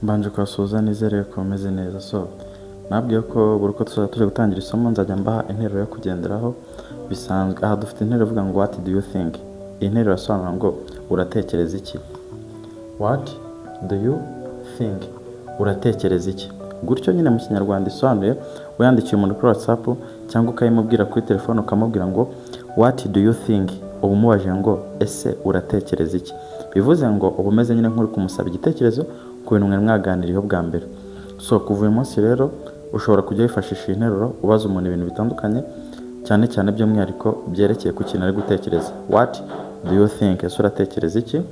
Mbanje kubasuhuza nizere ko meze neza. Nabwiye ko buri uko tuje gutangira isomo nzajya mbaha interuro yo kugenderaho bisanzwe. Aha dufite interuro ivuga ngo what do you think. Iyi nteruro irasobanura ngo uratekereza iki. What do you think? Uratekereza iki? Gutyo nyine mu kinyarwanda isobanuye uyandikiye umuntu kuri WhatsApp cyangwa ukayimubwira kuri telefone ukamubwira ngo what do you think? Ubu mubaje ngo ese uratekereza iki? Bivuze ngo ubu umeze nyine nk'uri kumusaba igitekerezo ku bintu mwari mwaganiriyeho bwa mbere. Kuva uyu munsi rero ushobora kujya wifashisha iyi nteruro ubaza umuntu ibintu bitandukanye cyane cyane by'umwihariko byerekeye ku kintu ari gutekereza. What do you think? Ese uratekereza iki?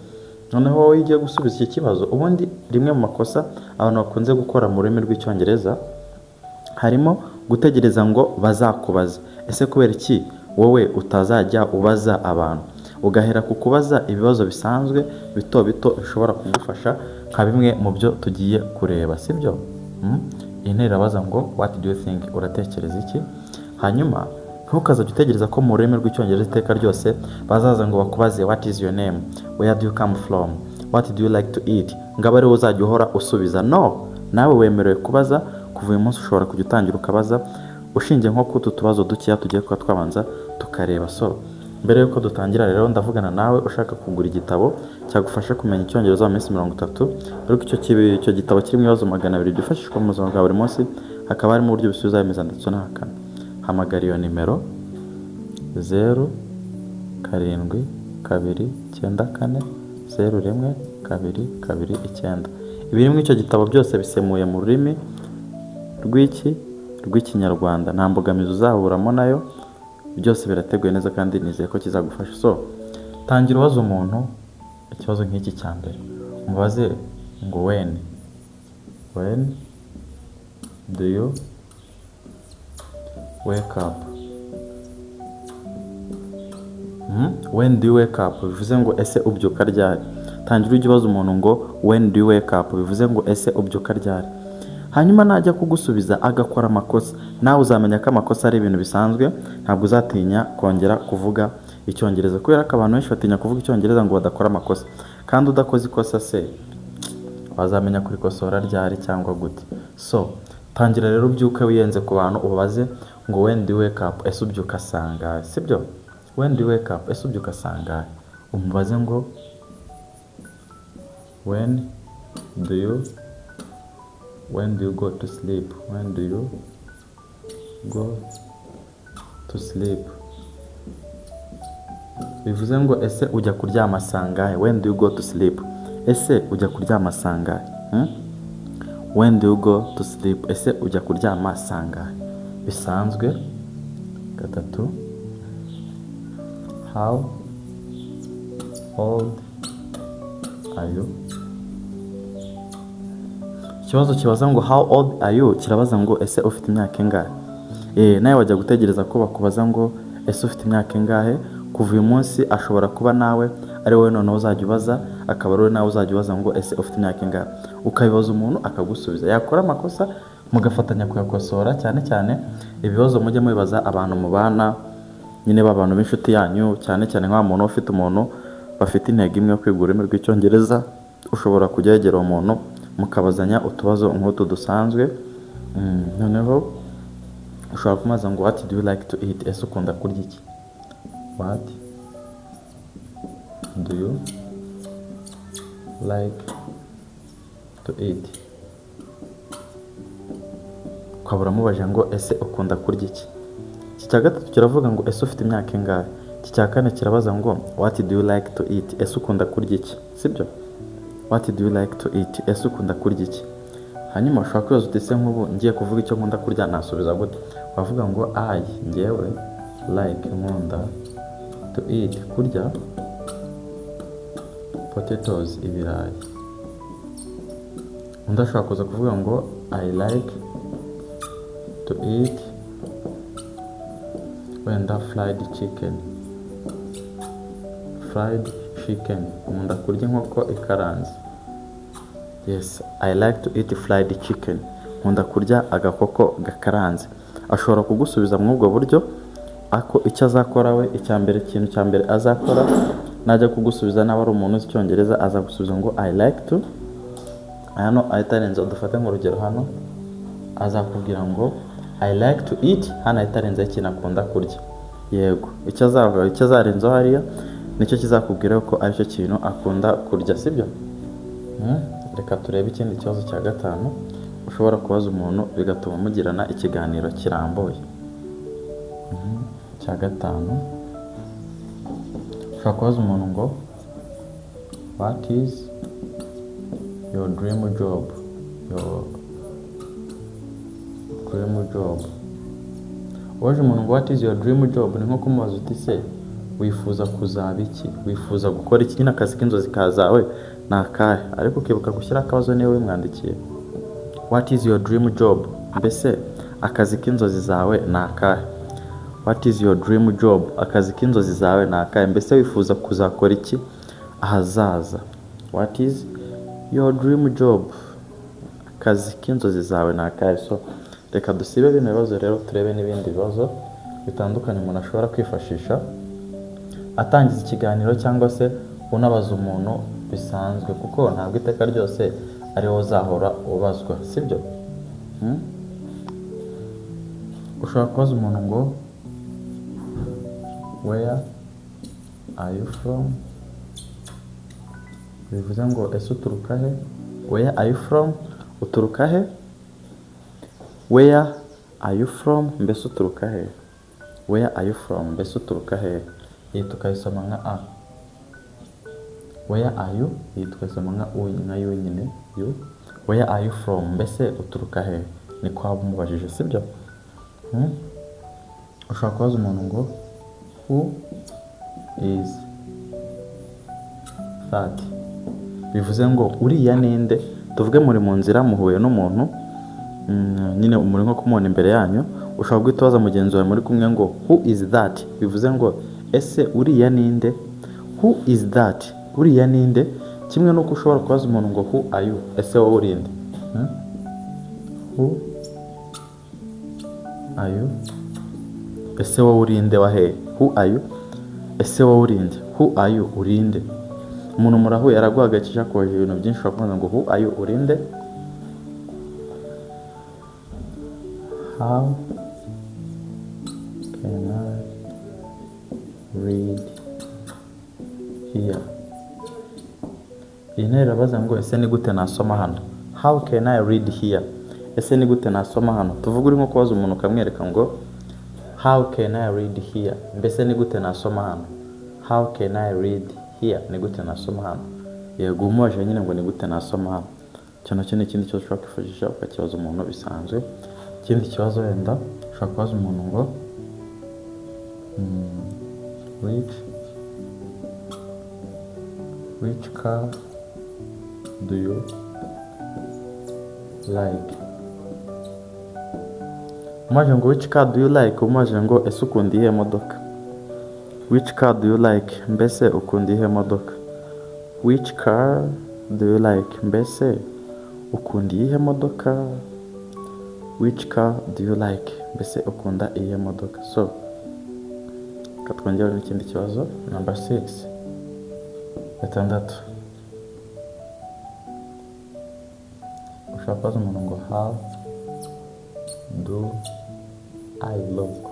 Noneho wowe ugiye gusubiza iki kibazo, ubundi rimwe mu makosa abantu bakunze gukora mu rurimi rw'icyongereza harimo gutegereza ngo bazakubaza. Ese kubera iki wowe utazajya ubaza abantu ugahera ku kubaza ibibazo bisanzwe bito bito bishobora kugufasha nka bimwe mu byo tugiye kureba, sibyo? Iyi nteruro irabaza ngo what do you think? Uratekereza iki? Hanyuma ntukazajya utegereza ko mu rurimi rw'icyongereza iteka ryose bazaza ngo bakubaze what is your name, where do you come from, what do you like to eat, ngo abe ariwe uzajya uhora usubiza. No, nawe wemerewe kubaza. Kuva uyu munsi ushobora kujya utangira ukabaza ushingiye nko ku tubazo dukeya tugiye kuba twabanza tukareba. Mbere yuko dutangira rero ndavugana nawe ushaka kugura igitabo cyagufasha kumenya icyongereza mu minsi 30. Ariko icyo gitabo kirimo ibibazo 200 byifashishwa mu buzima bwa buri munsi, hakaba harimo uburyo bisubiza bimeza ndetse n'ahakana. Hamagara iyo nimero 0722940129. Ibiri mu icyo gitabo byose bisemuye mu rurimi rw'ikinyarwanda, nta mbogamizi uzaburamo nayo, byose birateguye neza kandi nizeye ko kizagufasha. Tangira ubaza umuntu ikibazo nk'iki cya mbere, umubaze ngo when do you wake up? When do you wake up bivuze ngo ese ubyuka ryari. Tangira ujye ubaza umuntu ngo when do you wake up bivuze ngo ese ubyuka ryari. Hanyuma najya kugusubiza agakora amakosa, nawe uzamenya ko amakosa ari ibintu bisanzwe, ntabwo uzatinya kongera kuvuga icyongereza, kubera ko abantu benshi batinya kuvuga icyongereza ngo badakora amakosa. Kandi udakoze ikosa se wazamenya kurikosora ryari cyangwa gute? Tangira rero ubyuke wiyenze ku bantu ubabaze ngo when do you wake up, ese ubyuka sangahe, sibyo? When do you wake up, ese ubyuka sangahe. Umubaze ngo when do you go to sleep, when do you go to sleep. Bivuze ngo ese ujya kuryama sangahe, when do you go to sleep. Ese ujya kuryama sangahe? When do you go to sleep, ese ujya kuryama sangahe. Bisanzwe. Gatatu, how old are you. Ikibazo kibaza ngo how old are you kirabaza ngo ese ufite imyaka ingahe. Nawe wajya gutegereza ko bakubaza ngo ese ufite imyaka ingahe. Kuva uyu munsi ashobora kuba nawe ari wowe noneho uzajya ubaza, akaba ari wowe nawe uzajya ubaza ngo ese ufite imyaka ingahe. Ukabibaza umuntu akagusubiza, yakora amakosa mugafatanya kuyakosora. Cyane cyane ibibazo mujye mubibaza abantu mubana nyine b'abantu b'inshuti yanyu, cyane cyane nk'aho umuntu ufite umuntu bafite intego imwe yo kwiga ururimi rw'icyongereza, ushobora kujya wegera umuntu mukabazanya utubazo nk'utu dusanzwe. Noneho ushobora kumaza ngo what do you like to eat, ese ukunda kurya iki. What do you like to eat. Ukabura mubaje ngo ese ukunda kurya iki. Iki cya gatatu kiravuga ngo ese ufite imyaka ingahe. Iki cya kane kirabaza ngo what do you like to eat, ese ukunda kurya iki, sibyo? What do you like to eat, ese ukunda kurya iki. Hanyuma ushobora kwibaza uti ese nk'ubu ngiye kuvuga icyo nkunda kurya nasubiza gute. Wavuga ngo ngewe like nkunda to eat, kurya potatoes, ibirayi. Undi ashobora kuza kuvuga ngo I like to eat wenda fried chicken. Nkunda kurya inkoko ikaranze. Yes, I like to eat fried chicken. Nkunda kurya agakoko gakaranze. Ashobora kugusubiza muri ubwo buryo, ako icyo azakora we ikintu cya mbere azakora najya kugusubiza nawe ari umuntu uzi icyongereza azagusubiza ngo I like to hano ahita arenzaho, dufate nk'urugero hano azakubwira ngo I like to eat, hano ahita arenzaho ikintu akunda kurya. Yego, icyo azarenzaho hariya nicyo kizakubwira ko aricyo kintu akunda kurya, sibyo? Reka turebe ikindi kibazo cya gatanu ushobora kubaza umuntu bigatuma mugirana ikiganiro kirambuye. Cya gatanu ushobora kubaza umuntu ngo what is your dream job? Your dream job. Waje umuntu ngo what is your dream job, ni nko kumubaza uti se wifuza kuzaba iki, wifuza gukora iki, nyine akazi k'inzozi kazawe ni akahe, ariko ukibuka gushyira akabazo niwe wimwandikiye. What is your dream job, mbese akazi k'inzozi zawe ni akahe? What is your dream job, akazi k'inzozi zawe ni akahe, mbese wifuza kuzakora iki ahazaza. What is your dream job, akazi k'inzozi zawe ni akahe? So reka dusibe bino bibazo rero turebe n'ibindi bibazo bitandukanye umuntu ashobora kwifashisha atangiza ikiganiro cyangwa se unabaza umuntu bisanzwe, kuko ntabwo iteka ryose ari wowe uzahora ubazwa, sibyo? Ushobora kubaza umuntu ngo where are you from, bivuze ngo ese uturuka he. Where are you from, uturuka he. Where are you from, mbese uturuka he. Where are you from, mbese uturuka he. Iyi tukayisoma nka a. Where are you, iyi tukayisoma nka u, nka yu nyine you. Where are you from, mbese uturuka he, ni kwa umubajije, sibyo? Ushobora kubaza umuntu ngo who is that, bivuze ngo uriya ninde. Tuvuge muri mu nzira muhuye n'umuntu, nyine muri nko kumubona imbere yanyu, ushobora guhita ubaza mugenzi wawe muri kumwe ngo who is that, bivuze ngo ese uriya ninde. Who is that, uriya ninde. Kimwe nuko ushobora kubaza umuntu ngo who are you, ese wowe urinde. Who are you, ese wowe urinde wa he. Who are you, ese wowe urinde. Who are you, urinde. Umuntu murahuye araguhagakisha koje ibintu byinshi, ushobora kubaza ngo who are you, urinde. How can I read here, iyi ntera irabaza ngo ese ni gute nasoma hano. How can I read here, ese ni gute nasoma hano. Tuvuga uri nko kubaza umuntu ukamwereka ngo how can I read here, mbese ni gute nasoma hano. How can I read here, ni gute nasoma hano. Yego umubaje nyine ngo ni gute nasoma hano. Cyane cyane ikindi kibazo ushobora kwifashisha ukakibaza umuntu bisanzwe. Ikindi kibazo wenda ushobora kubaza umuntu ngo which car do you like. Umaje ngo which car do you like, umaje ngo ese ukunda iyihe modoka. Which car do you like, mbese ukunda iyihe modoka. Which car do you like, mbese ukunda iyihe modoka. Which car do you like, mbese ukunda iyihe modoka. So katwongera n'ikindi kibazo number 6 gatandatu. Ushobora kubaza umuntu ngo how do I look.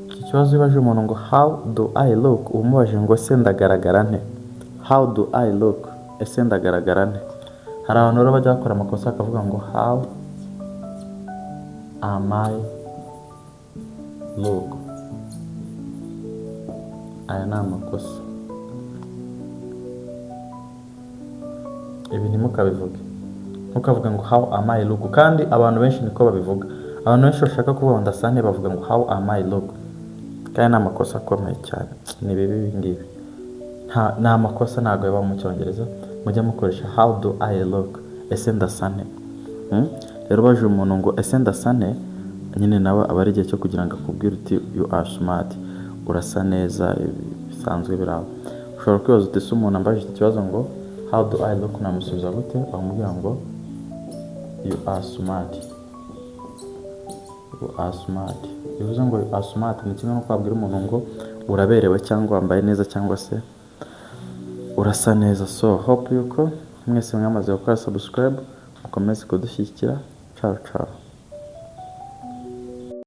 Iki kibazo ibaje umuntu ngo how do I look, umubaje ngo ese ndagaragara nte. How do I look, ese ndagaragara nte. Hari abantu rero bajya bakora amakosa akavuga ngo how am I look. Aya ni amakosa, ibi ntimukabivuge. Ntukavuga ngo how am I look, kandi abantu benshi niko babivuga. Abantu benshi bashaka kuvuga ndasane bavuga ngo how am I look, kandi ni amakosa akomeye cyane. Ni bibi ngibi, ni amakosa ntabwo yaba mu Cyongereza. Mujya mukoresha how do I look, ese ndasane. Rero baje umuntu ngo ese ndasane, nyine nawe aba ari igihe cyo kugira ngo akubwire uti you are smart, urasa neza, bisanzwe biraho. Ushobora kwibaza uti se umuntu ambaje ikibazo ngo how do I look, namusubiza gute. Bamubwira ngo you are smart. You are smart, bivuze ngo you are smart ni kimwe no kwabwira umuntu ngo uraberewe cyangwa wambaye neza cyangwa se urasa neza. So hope yuko mwese mwamaze gukora subscribe, mukomeze kudushyigikira. Ciao ciao.